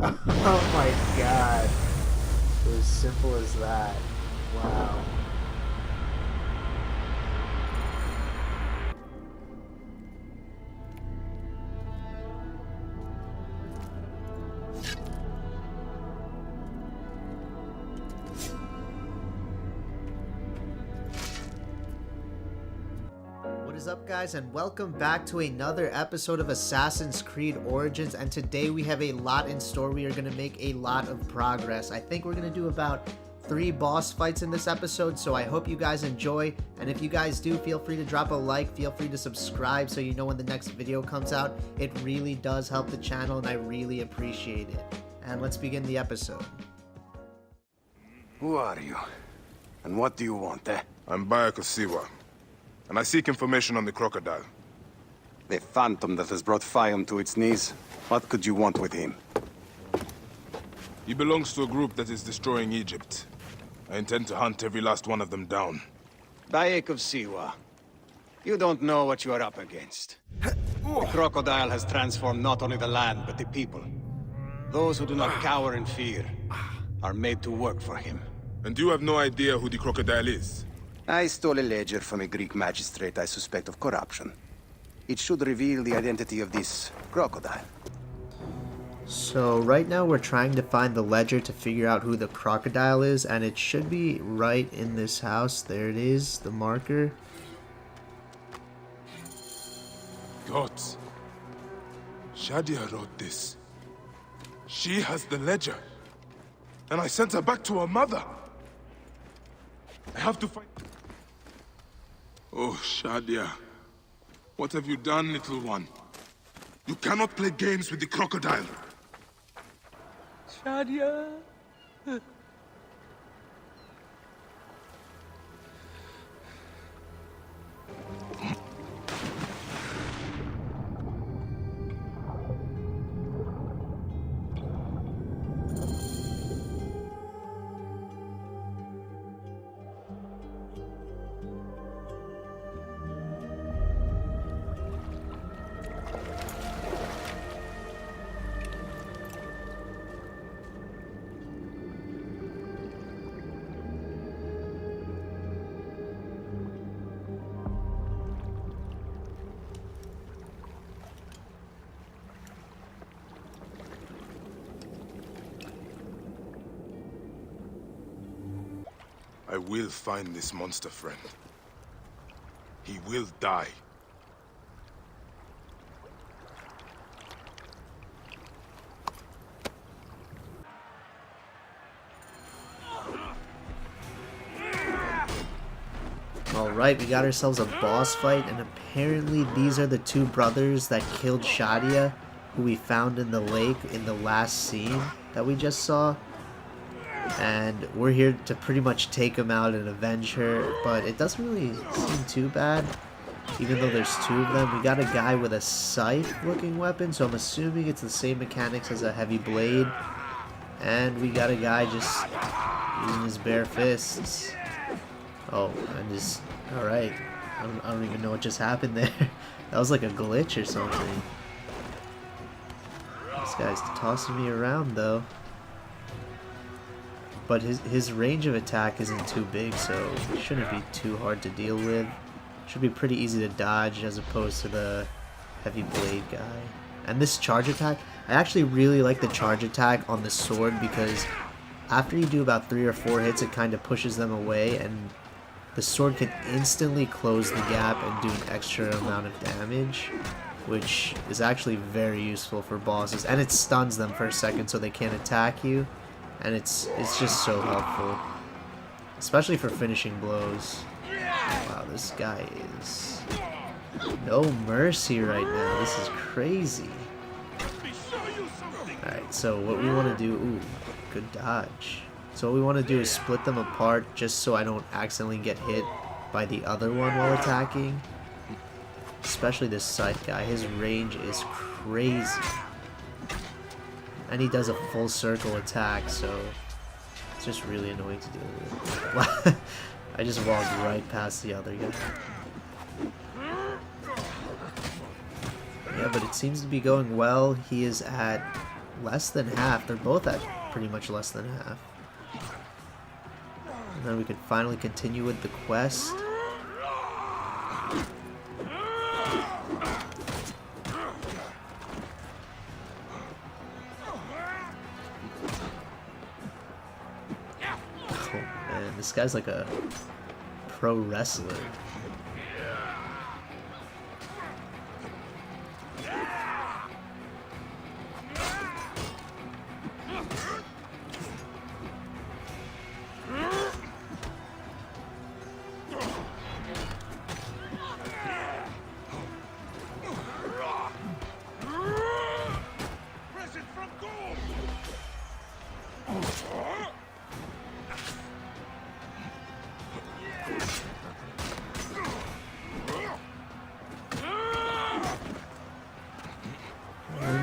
Oh my god. It was simple as that. Wow. What is up, guys, and welcome back to another episode of Assassin's Creed Origins. And today we have a lot in store. We are going to make a lot of progress. I think we're going to do about 3 boss fights in this episode, so I hope you guys enjoy. And if you guys do, feel free to drop a like, feel free to subscribe so you know when the next video comes out. It really does help the channel and I really appreciate it. And let's begin the episode. Who are you? And what do you want, eh? I'm Bayek of Siwa, and I seek information on the crocodile. The phantom that has brought Fiam to its knees. What could you want with him? He belongs to a group that is destroying Egypt. I intend to hunt every last one of them down. Bayek of Siwa. You don't know what you are up against. The crocodile has transformed not only the land, but the people. Those who do not cower in fear are made to work for him. And you have no idea who the crocodile is? I stole a ledger from a Greek magistrate I suspect of corruption. It should reveal the identity of this crocodile. So right now we're trying to find the ledger to figure out who the crocodile is, and it should be right in this house. There it is, the marker. Gods. Shadia wrote this. She has the ledger. And I sent her back to her mother. I have to find... Oh, Shadia. What have you done, little one? You cannot play games with the crocodile. Shadia. I will find this monster, friend. He will die. Alright, we got ourselves a boss fight, and apparently these are the 2 brothers that killed Shadia, who we found in the lake in the last scene that we just saw. And we're here to pretty much take them out and avenge her, but it doesn't really seem too bad, even though there's 2 of them. We got a guy with a scythe-looking weapon, so I'm assuming it's the same mechanics as a heavy blade. And we got a guy just using his bare fists. Oh, and just... Alright. I don't even know what just happened there. That was like a glitch or something. This guy's tossing me around, though. But his range of attack isn't too big, so it shouldn't be too hard to deal with. Should be pretty easy to dodge as opposed to the heavy blade guy. And this charge attack, I actually really like the charge attack on the sword, because after you do about 3 or 4 hits, it kind of pushes them away, and the sword can instantly close the gap and do an extra amount of damage, which is actually very useful for bosses. And it stuns them for a second so they can't attack you. And it's just so helpful, especially for finishing blows. Wow, this guy is no mercy right now. This is crazy. Alright, so what we want to do... Ooh, good dodge. So what we want to do is split them apart just so I don't accidentally get hit by the other one while attacking. Especially this scythe guy. His range is crazy. And he does a full circle attack, so it's just really annoying to deal with. I just walked right past the other guy. Yeah, but it seems to be going well. He is at less than half. They're both at pretty much less than half. And then we can finally continue with the quest. Oh man, this guy's like a pro wrestler.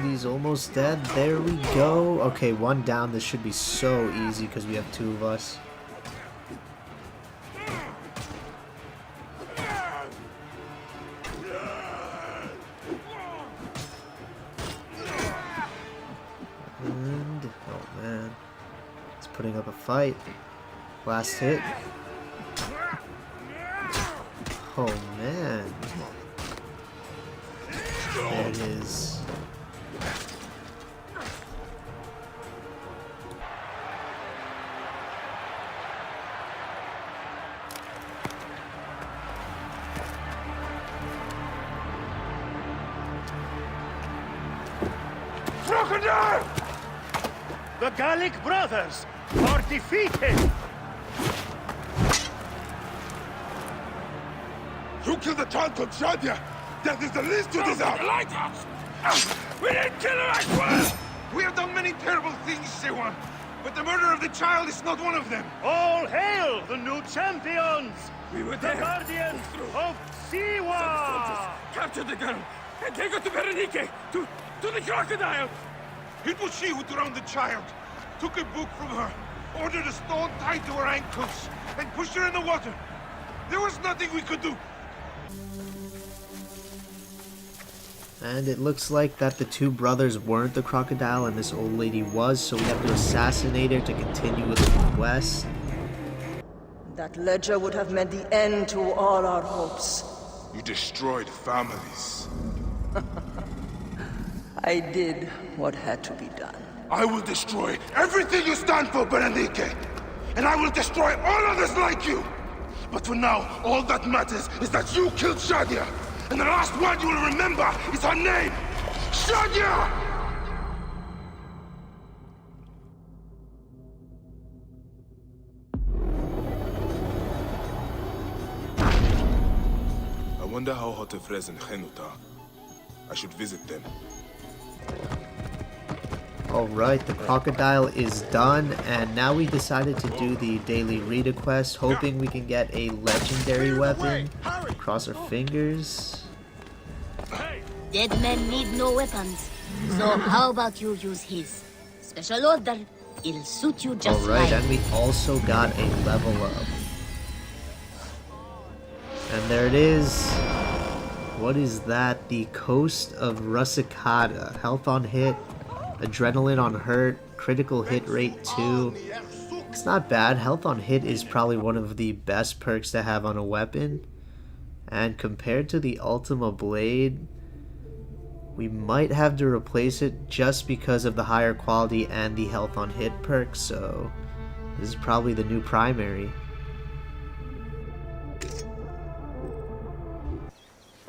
He's almost dead. There we go. Okay, one down. This should be so easy because we have two of us. And, oh man. He's putting up a fight. Last hit. Oh man. There it is. Crocodile! The Gallic brothers are defeated! You killed the child called Shadia! That is the least you deserve! The lighthouse! We didn't kill her, I swear! We have done many terrible things, Siwan, but the murder of the child is not one of them! All hail the new champions! We were The there! guardians of Siwa! Capture the girl and take her to Berenice, to the crocodile! It was she who drowned the child, took a book from her, ordered a stone tied to her ankles, and pushed her in the water. There was nothing we could do. And it looks like that the two brothers weren't the crocodile and this old lady was, so we have to assassinate her to continue with the quest. That ledger would have meant the end to all our hopes. You destroyed families. I did what had to be done. I will destroy everything you stand for, Berenice! And I will destroy all others like you! But for now, all that matters is that you killed Shadia! And the last word you will remember is her name! Shadia! I wonder how Hotefres and Khenut are. I should visit them. Alright, the crocodile is done, and now we decided to do the daily Rita quest, hoping we can get a legendary weapon. Cross our fingers. Dead men need no weapons. So how about you use his? Special order. It'll suit you just Alright, fine. and we also got a level up. And there it is. What is that? The Coast of Rusicata. Health on hit, adrenaline on hurt, critical hit rate 2. It's not bad. Health on hit is probably one of the best perks to have on a weapon. And compared to the Ultima Blade, we might have to replace it just because of the higher quality and the health on hit perk, so this is probably the new primary.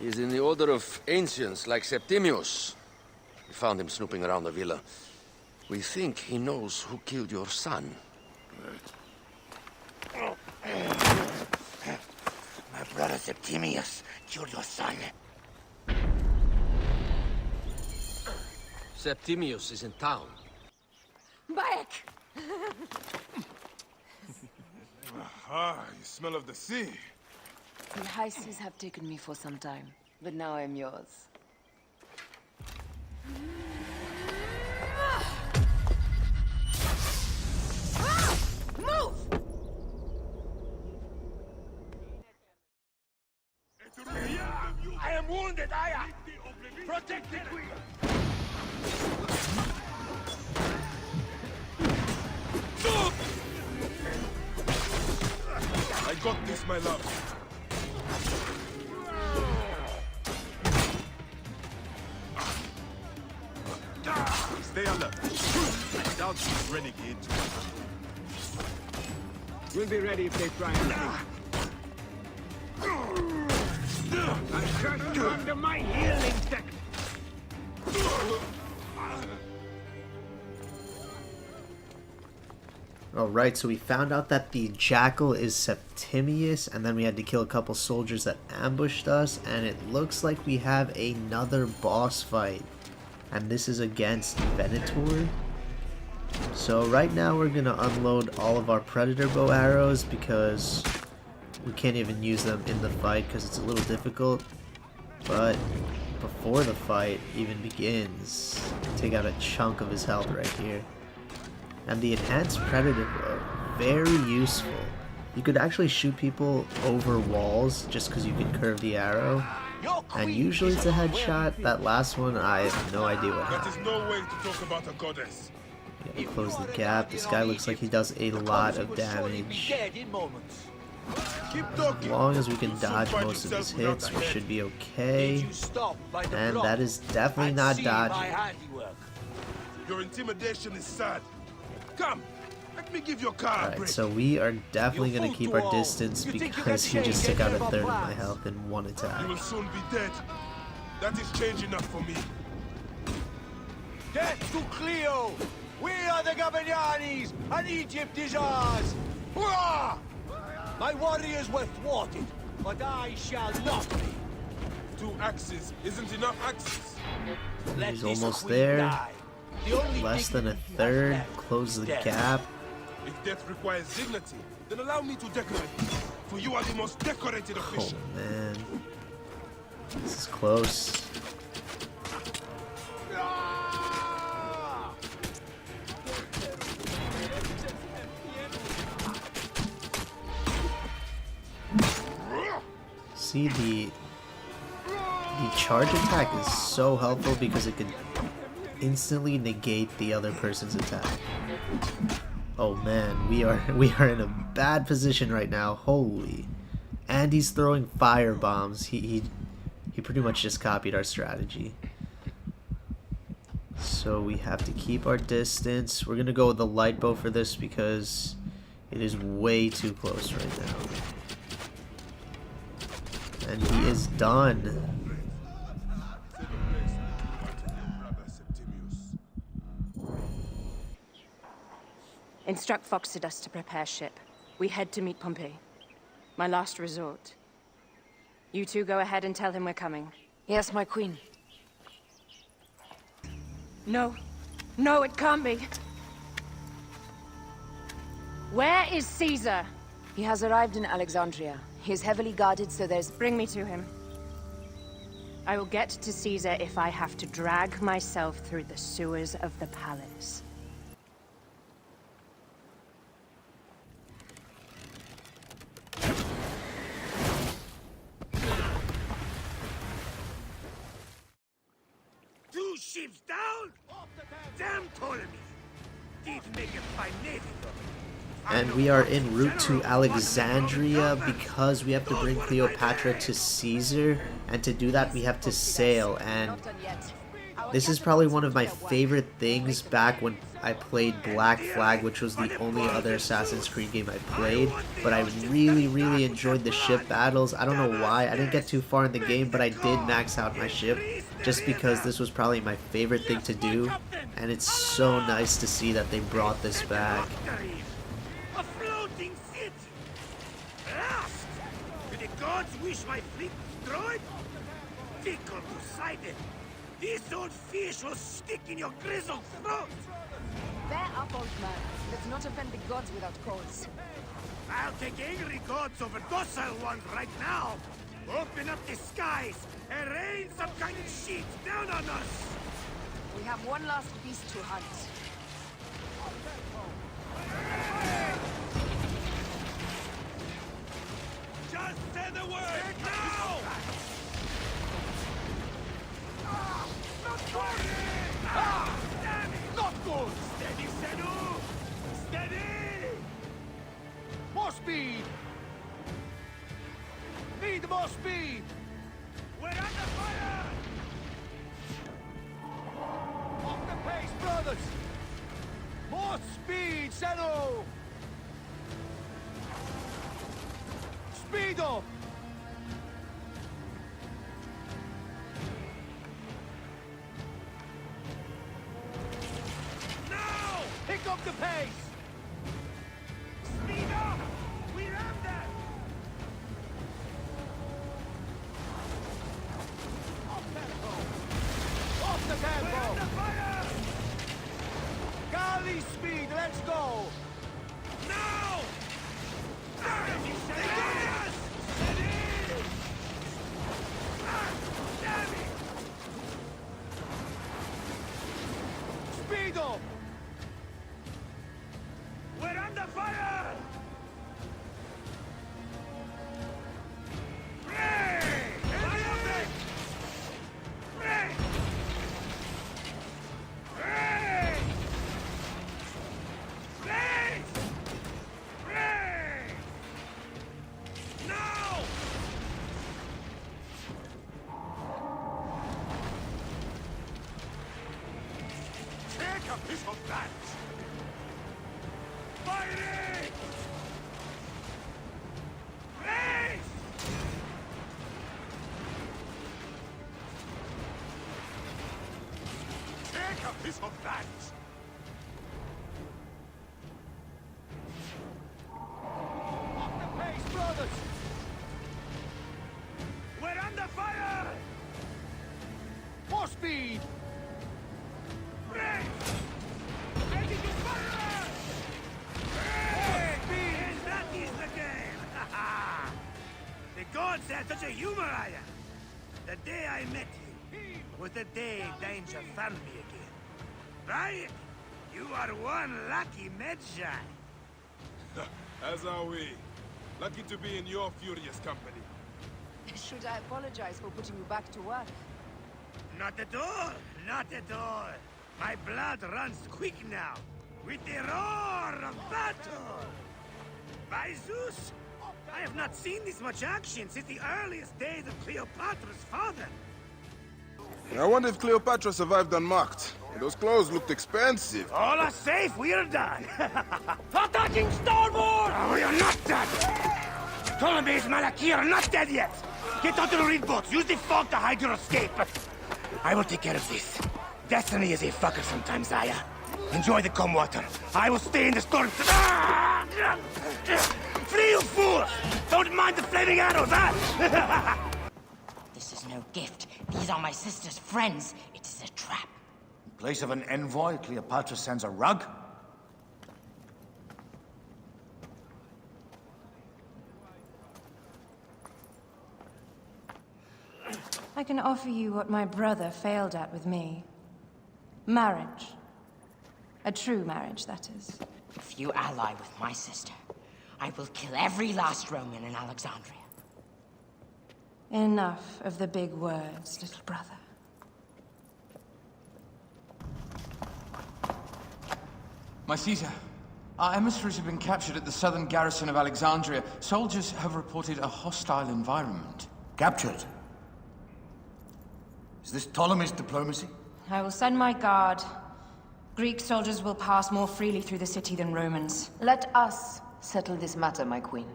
He's in the order of ancients like Septimius. We found him snooping around the villa. We think he knows who killed your son. My brother Septimius killed your son. Septimius is in town. Bayek! Ah, you smell of the sea. The high seas have taken me for some time, but now I'm yours. Move! I am wounded, Aya! Protect the queen! got this, my love. Stay alert. Down these renegades. We'll be ready if they try and I trust you under my healing tech. Alright, so we found out that the Jackal is Septimius, and then we had to kill a couple soldiers that ambushed us, and it looks like we have another boss fight. And this is against Venator. So right now we're gonna unload all of our Predator bow arrows because we can't even use them in the fight because it's a little difficult. But before the fight even begins, take out a chunk of his health right here. And the enhanced Predator bow, very useful. You could actually shoot people over walls just because you can curve the arrow. And usually it's a headshot. That last one, I have no idea what happened. That is no way to talk about a goddess. Yeah, close the gap. This guy looks like he does a lot of damage. As long as we can dodge most of his hits, we should be okay. And that is definitely not dodging. Your intimidation is sad. Come, let me give your car a Alright, break. so we are definitely going to keep our distance because he just took out a third of my health in one attack. You will soon be dead. That is change enough for me. Death to Cleo! We are the Gabianis, and Egypt is ours! Hurrah! My warriors were thwarted, but I shall not be. 2 axes isn't enough axes. Let He's this almost queen there. die. The only Less than a dignity we have third. left Close the death. gap. If death requires dignity, then allow me to decorate you, for you are the most decorated Oh official. man. This is close. See, the charge attack is so helpful because it can instantly negate the other person's attack. Oh man, we are in a bad position right now. Holy. And he's throwing fire bombs. He pretty much just copied our strategy. So we have to keep our distance. We're gonna go with the light bow for this because it is way too close right now. And he is done. Instruct Foxidus to prepare ship. We head to meet Pompey. My last resort. You two go ahead and tell him we're coming. Yes, my queen. No. No, it can't be. Where is Caesar? He has arrived in Alexandria. He is heavily guarded, so there's... Bring me to him. I will get to Caesar if I have to drag myself through the sewers of the palace. Two ships down? Damn Ptolemy! Did make it by navy though. And we are en route to Alexandria because we have to bring Cleopatra to Caesar, and to do that we have to sail. And this is probably one of my favorite things back when I played Black Flag, which was the only other Assassin's Creed game I played. But I really enjoyed the ship battles. I don't know why, I didn't get too far in the game, but I did max out my ship just because this was probably my favorite thing to do. And it's so nice to see that they brought this back. A floating city! Last! Do the gods wish my fleet destroyed? Tickle Poseidon! This old fish will stick in your grizzled throat! Bear up, old man. Let's not offend the gods without cause. I'll take angry gods over docile ones right now! Open up the skies and rain some kind of shit down on us! We have one last beast to hunt. Just say the word now! Not good! Damn it! Not good! Steady, Sedu! Steady! More speed! More speed! We're under fire! Off the pace, brothers! More speed, Zeno! Speed up! Now! Pick up the pace! Speed up! We ram them! Off tempo! Off the We're tempo! under fire! Galley speed, let's go! Now! They got us! Steady! Damn it! Speed up! We're under fire! Ray! Bayek! Ray! Ray! Ray! Ray! Now! Take a piece of that! Fighting! Race! Take a piece of that! Off the pace, brothers! We're under fire! More speed! Race! Ready to fire! Hey! And that is the game! The gods had such a humor, Aya! The day I met you was the day danger found me again. Right? You are one lucky Medjay. As are we. Lucky to be in your furious company. Should I apologize for putting you back to work? Not at all! Not at all! My blood runs quick now, with the roar of battle! By Zeus! I have not seen this much action since the earliest days of Cleopatra's father! I wonder if Cleopatra survived unmarked. Those clothes looked expensive. All are safe, we're done! Attacking starboard! Oh, we are not done! Ptolemy's Malaki are not dead yet! Get onto the reed boats, use the fog to hide your escape! I will take care of this. Destiny is a fucker sometimes, Aya. Enjoy the calm water. I will stay in the storm. Flee, you fools! Don't mind the flaming arrows, huh? This is no gift. These are my sister's friends. It is a trap. In place of an envoy, Cleopatra sends a rug? I can offer you what my brother failed at with me. Marriage. A true marriage, that is. If you ally with my sister, I will kill every last Roman in Alexandria. Enough of the big words, little brother. My Caesar, our emissaries have been captured at the southern garrison of Alexandria. Soldiers have reported a hostile environment. Captured? Is this Ptolemy's diplomacy? I will send my guard. Greek soldiers will pass more freely through the city than Romans. Let us settle this matter, my queen.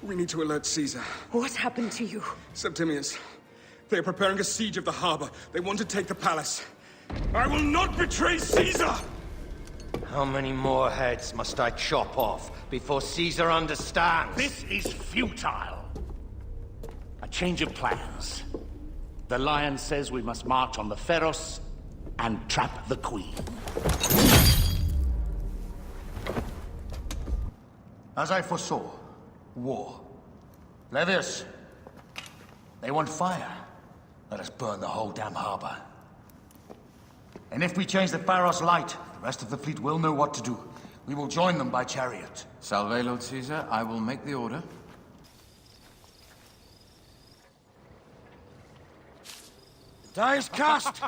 We need to alert Caesar. What happened to you? Septimius. They are preparing a siege of the harbor. They want to take the palace. I will not betray Caesar! How many more heads must I chop off before Caesar understands? This is futile. A change of plans. The Lion says we must march on the Pharos and trap the Queen. As I foresaw, war. Levius, they want fire. Let us burn the whole damn harbor. And if we change the Pharos light, the rest of the fleet will know what to do. We will join them by chariot. Salve, Lord Caesar. I will make the order. The die is cast!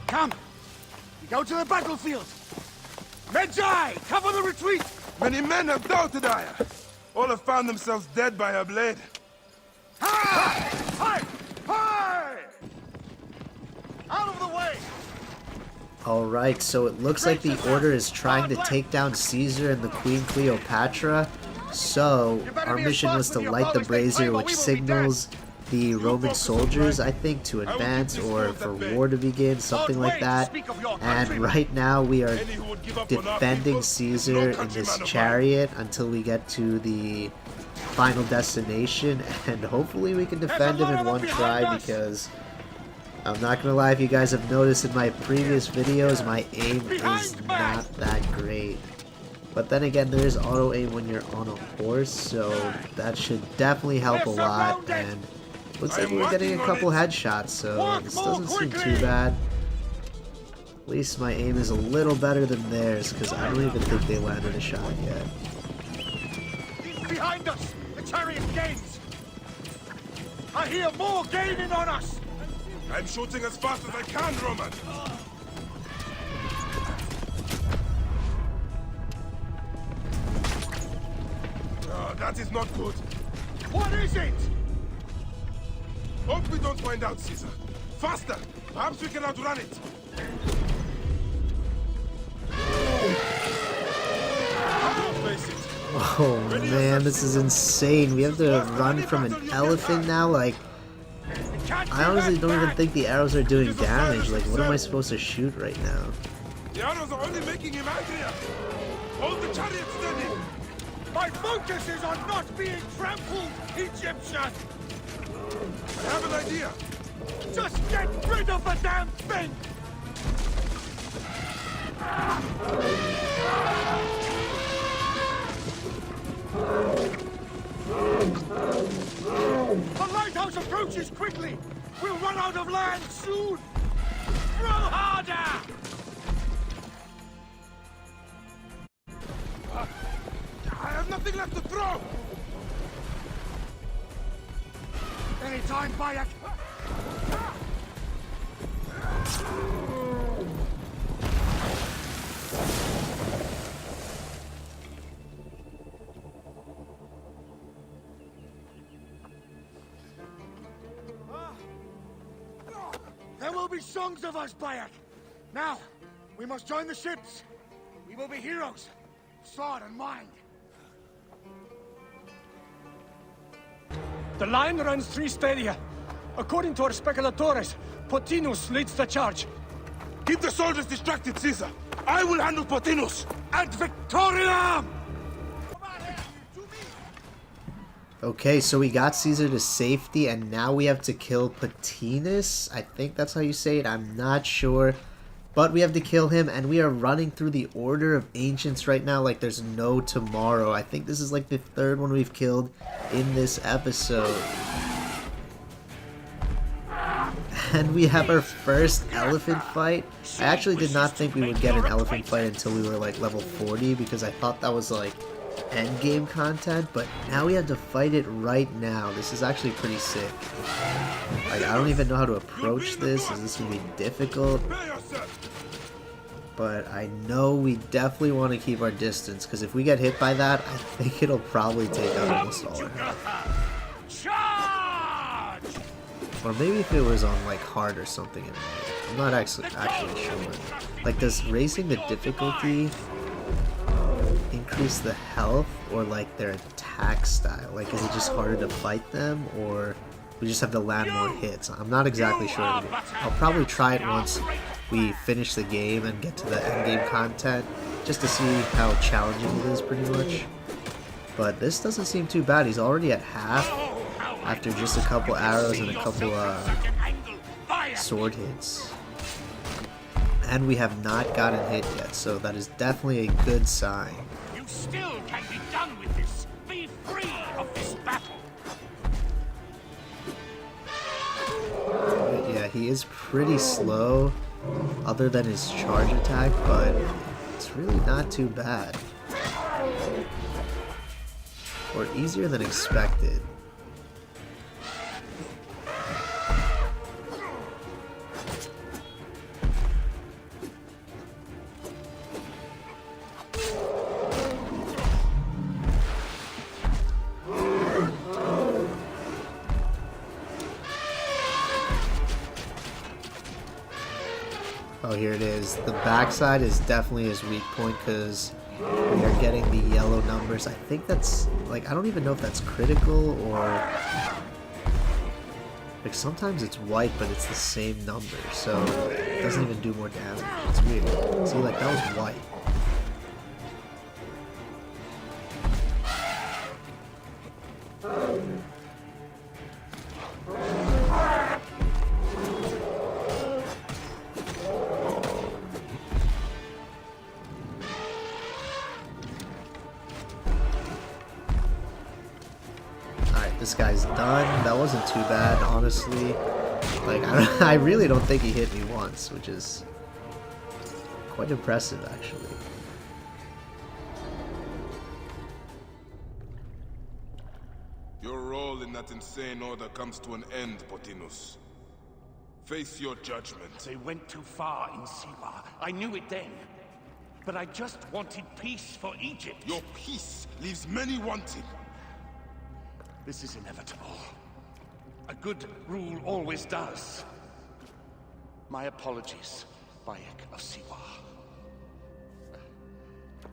Come! We go to the battlefield! Medjay! Cover the retreat! Many men have doubted Aya. all have found themselves dead by her blade. Hi! Out of the way! Alright, so it looks like the Order is trying to take down Caesar and the Queen Cleopatra. So, our mission was to light the brazier, which signals the Roman soldiers, I think, to advance or for war to begin, something like that. And right now we are defending Caesar in this chariot until we get to the final destination, and hopefully we can defend him in one try, because I'm not gonna lie, if you guys have noticed in my previous videos, my aim is not that great. But then again, there is auto aim when you're on a horse, so that should definitely help a lot. And looks like we're getting a couple headshots, so this doesn't seem too bad. At least my aim is a little better than theirs, because I don't even think they landed a shot yet. Behind us! The chariot gains! I hear more gaining on us! I'm shooting as fast as I can, Roman! That is not good. What is it? Hope we don't find out, Caesar. Faster! Perhaps we can outrun it. Oh man, this is insane. We have to run from an elephant now? Like, I honestly don't even think the arrows are doing damage. Like, what am I supposed to shoot right now? The arrows are only making him angrier. Hold the chariot steady. My focus is on not being trampled, Egyptian! I have an idea. Just get rid of the damn thing! The lighthouse approaches quickly! We'll run out of land soon! Throw harder! I have nothing left to throw! Anytime, Bayek! There will be songs of us, Bayek! Now, we must join the ships! We will be heroes! Sword and mind! The line runs 3 stadia. According to our speculatores, Pothinus leads the charge. Keep the soldiers distracted, Caesar. I will handle Pothinus. Ad Victoriam! Okay, so we got Caesar to safety, and now we have to kill Pothinus. I think that's how you say it. I'm not sure. But we have to kill him, and we are running through the Order of Ancients right now like there's no tomorrow. I think this is like the 3rd one we've killed in this episode. And we have our first elephant fight. I actually did not think we would get an elephant fight until we were like level 40, because I thought that was like endgame content, but now we have to fight it right now. This is actually pretty sick. Like, I don't even know how to approach this. Is this gonna be difficult? But I know we definitely want to keep our distance, because if we get hit by that, I think it'll probably take out almost all of it. Or maybe if it was on like hard or something, it might. I'm not actually sure. Like, does raising the difficulty increase the health, or like their attack style? Like, is it just harder to fight them, or we just have to land more hits? I'm not exactly sure. I'll probably try it once we finish the game and get to the endgame content, just to see how challenging it is, pretty much. But this doesn't seem too bad. He's already at half after just a couple arrows and a couple sword hits. And we have not gotten hit yet, so that is definitely a good sign. You still can be done with this. Be free of this battle. But yeah, he is pretty slow, other than his charge attack, but it's really not too bad. Or easier than expected. Oh, here it is. The backside is definitely his weak point because we are getting the yellow numbers. I think that's, like, I don't even know if that's critical or... Like, sometimes it's white, but it's the same number, so it doesn't even do more damage. It's weird. See, like, that was white. This guy's done. That wasn't too bad, honestly. Like, I really don't think he hit me once, which is quite impressive, actually. Your role in that insane order comes to an end, Potinus. Face your judgment. They went too far in Siwa. I knew it then. But I just wanted peace for Egypt. Your peace leaves many wanting. This is inevitable. A good rule always does. My apologies, Bayek of Siwa.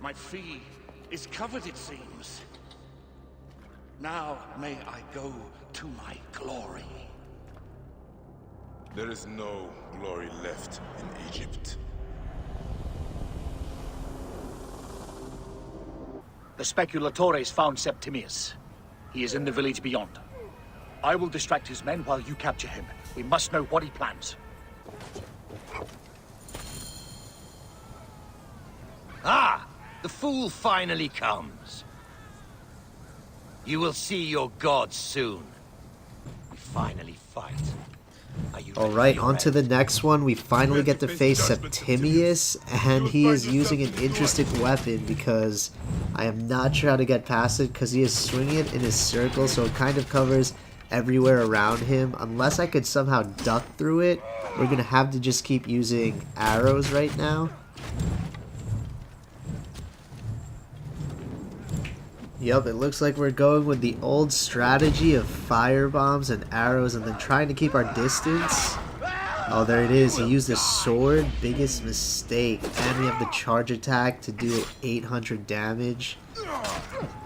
My fee is covered, it seems. Now may I go to my glory. There is no glory left in Egypt. The Speculatores found Septimius. He is in the village beyond. I will distract his men while you capture him. We must know what he plans. Ah! The fool finally comes. You will see your gods soon. We finally fight. Alright, on to the next one. We finally get to face Septimius, and he is using an interesting weapon because I am not sure how to get past it because he is swinging it in his circle, so it kind of covers everywhere around him. Unless I could somehow duck through it, we're going to have to just keep using arrows right now. Yup, it looks like we're going with the old strategy of fire bombs and arrows and then trying to keep our distance. Oh, there it is. He used his sword. Biggest mistake. And we have the charge attack to do 800 damage.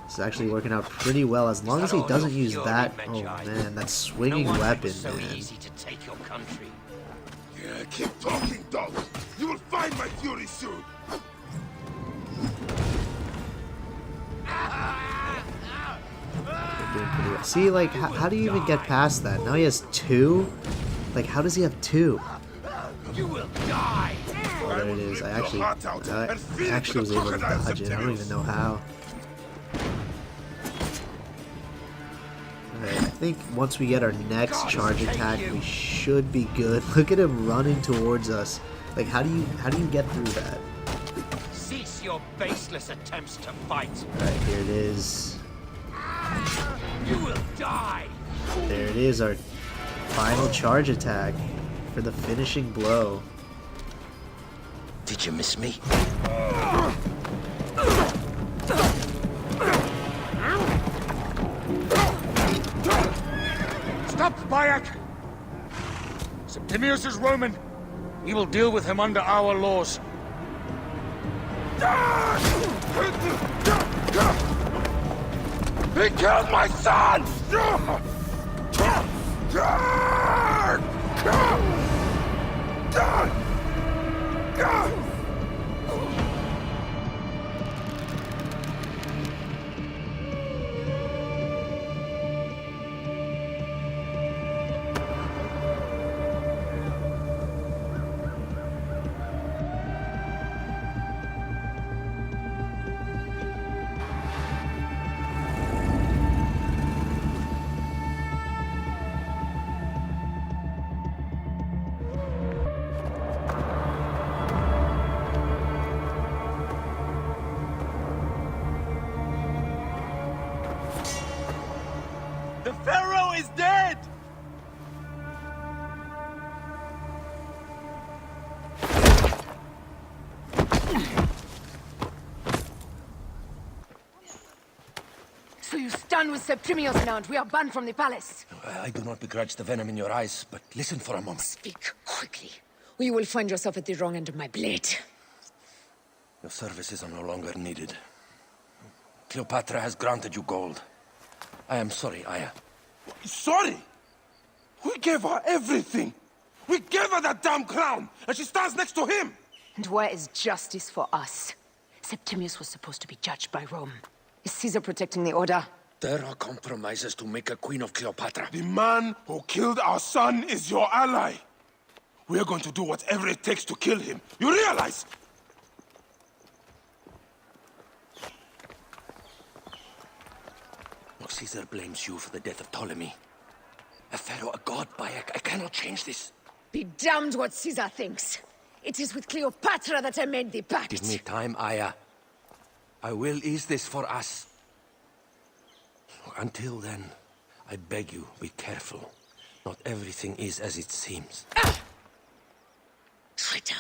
It's actually working out pretty well as long as he doesn't use that. Oh man, that swinging weapon, man. Yeah, keep talking, dog. You will find my fury soon. Doing pretty well. See, like, how do you even get past that? Now he has 2? Like, how does he have 2? You will die. Oh, there it is. I actually was able to dodge it. I don't even know how. Alright, I think once we get our next charge attack, we should be good. Look at him running towards us. Like, how do you get through that? Cease your baseless attempts to fight. Alright, here it is. You will die. There it is, our final charge attack for the finishing blow. Did you miss me? Stop, Bayek! Septimius is Roman. We will deal with him under our laws. He killed my son! The Pharaoh is dead! So you stand with Septimius now and we are banned from the palace. I do not begrudge the venom in your eyes, but listen for a moment. Speak quickly. or you will find yourself at the wrong end of my blade. Your services are no longer needed. Cleopatra has granted you gold. I am sorry, Aya. Sorry? We gave her everything. We gave her that damn crown, and she stands next to him. And where is justice for us? Septimius was supposed to be judged by Rome. Is Caesar protecting the order? There are compromises to make a queen of Cleopatra. The man who killed our son is your ally. We're going to do whatever it takes to kill him. You realize? Look, Caesar blames you for the death of Ptolemy. A pharaoh, a god, Bayek. I cannot change this. Be damned what Caesar thinks. It is with Cleopatra that I made the pact. Give me time, Aya. I will ease this for us. Until then, I beg you, be careful. Not everything is as it seems. Traitor.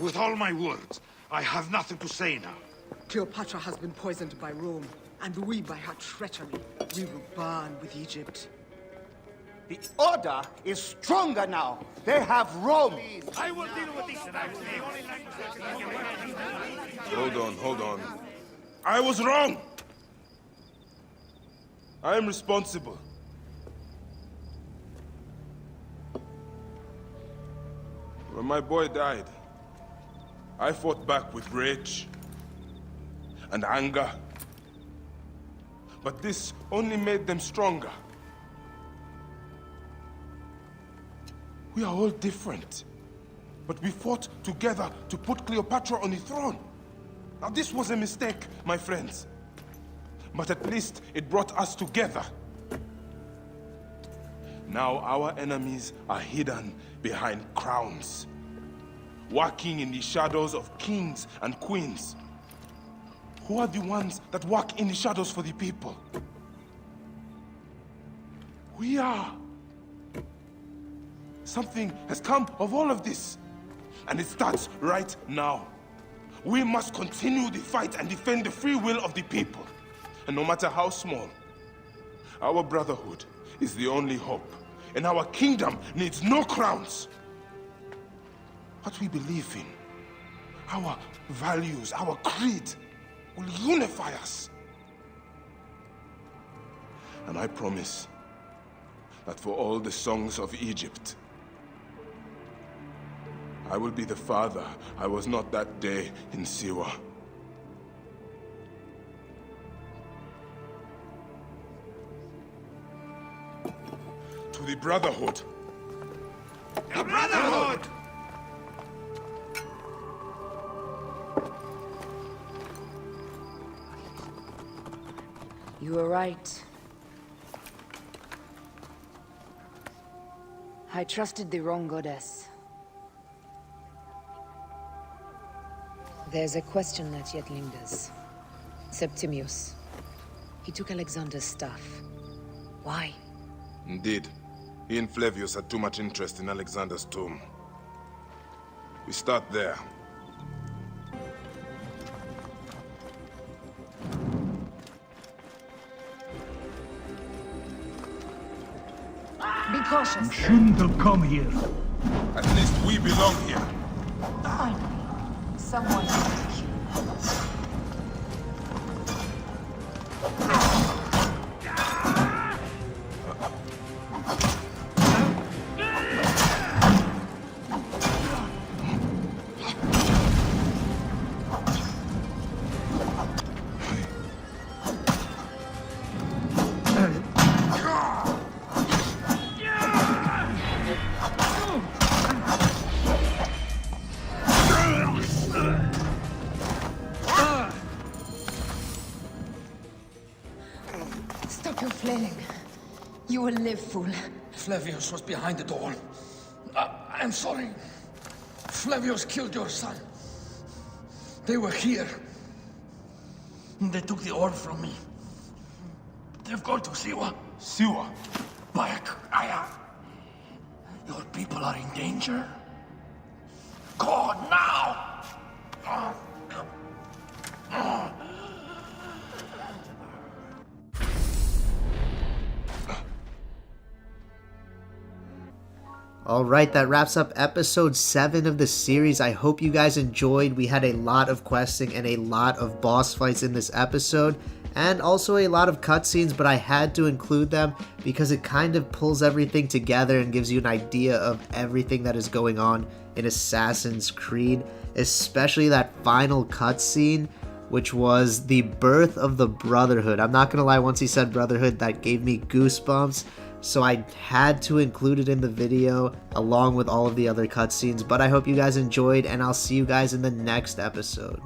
With all my words, I have nothing to say now. Cleopatra has been poisoned by Rome, and we by her treachery. We will burn with Egypt. The Order is stronger now. They have Rome. I will deal with this tonight. Hold on. I was wrong. I am responsible. When my boy died, I fought back with rage and anger. But this only made them stronger. We are all different. But we fought together to put Cleopatra on the throne. Now this was a mistake, my friends. But at least it brought us together. Now our enemies are hidden behind crowns, working in the shadows of kings and queens. Who are the ones that work in the shadows for the people? We are. Something has come of all of this, and it starts right now. We must continue the fight and defend the free will of the people. And no matter how small, our brotherhood is the only hope, and our kingdom needs no crowns. What we believe in, our values, our creed, will unify us. And I promise that for all the songs of Egypt, I will be the father I was not that day in Siwa. To the Brotherhood. The Brotherhood! You were right. I trusted the wrong goddess. There's a question that yet lingers. Septimius. He took Alexander's staff. Why? Indeed. He and Flavius had too much interest in Alexander's tomb. We start there. Be cautious. You shouldn't have come here. At least we belong here. Finally, someone to kill. Stop your flailing. You will live, fool. Flavius was behind it all. I'm sorry. Flavius killed your son. They were here. They took the orb from me. They've gone to Siwa. Siwa? Bayek, Aya. Your people are in danger. Go now! Alright, that wraps up episode 7 of the series. I hope you guys enjoyed. We had a lot of questing and a lot of boss fights in this episode, and also a lot of cutscenes, but I had to include them because it kind of pulls everything together and gives you an idea of everything that is going on in Assassin's Creed, especially that final cutscene, which was the birth of the Brotherhood. I'm not gonna lie, once he said Brotherhood, that gave me goosebumps. So I had to include it in the video along with all of the other cutscenes. But I hope you guys enjoyed, and I'll see you guys in the next episode.